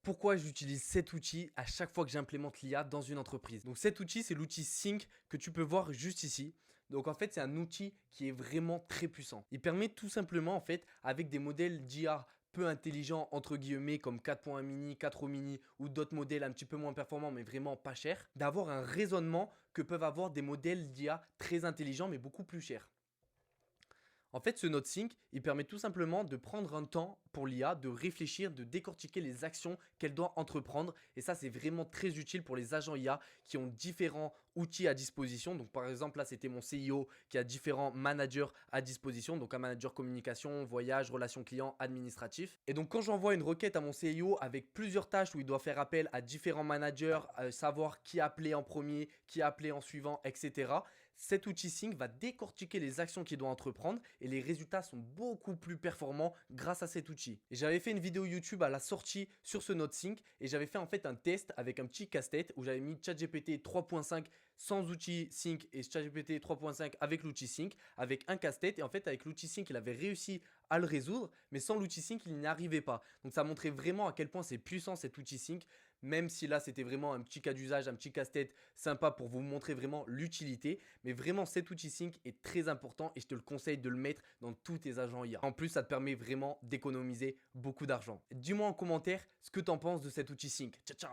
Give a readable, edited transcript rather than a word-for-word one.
pourquoi j'utilise cet outil à chaque fois que j'implémente l'IA dans une entreprise. Donc cet outil, c'est l'outil Sync que tu peux voir juste ici. Donc en fait, c'est un outil qui est vraiment très puissant. Il permet tout simplement en fait avec des modèles d'IA peu intelligents entre guillemets comme 4.1 mini, 4 mini ou d'autres modèles un petit peu moins performants mais vraiment pas chers, d'avoir un raisonnement que peuvent avoir des modèles d'IA très intelligents mais beaucoup plus chers. En fait, ce NodeSync, il permet tout simplement de prendre un temps pour l'IA, de réfléchir, de décortiquer les actions qu'elle doit entreprendre. Et ça, c'est vraiment très utile pour les agents IA qui ont différents outils à disposition. Donc, par exemple, là, c'était mon CIO qui a différents managers à disposition. Donc, un manager communication, voyage, relations clients, administratif. Et donc, quand j'envoie une requête à mon CIO avec plusieurs tâches où il doit faire appel à différents managers, savoir qui appeler en premier, qui appeler en suivant, etc., cet outil Sync va décortiquer les actions qu'il doit entreprendre et les résultats sont beaucoup plus performants grâce à cet outil. Et j'avais fait une vidéo YouTube à la sortie sur ce NodeSync et j'avais fait en fait un test avec un petit casse-tête où j'avais mis ChatGPT 3.5 sans outil Sync et ChatGPT 3.5 avec l'outil Sync avec un casse-tête et en fait avec l'outil Sync il avait réussi à le résoudre mais sans l'outil Sync il n'y arrivait pas. Donc ça montrait vraiment à quel point c'est puissant cet outil Sync, même si là c'était vraiment un petit cas d'usage, un petit casse-tête sympa pour vous montrer vraiment l'utilité. Mais vraiment cet outil Sync est très important et je te le conseille de le mettre dans tous tes agents IA. En plus ça te permet vraiment d'économiser beaucoup d'argent. Dis-moi en commentaire ce que tu en penses de cet outil Sync. Ciao ciao.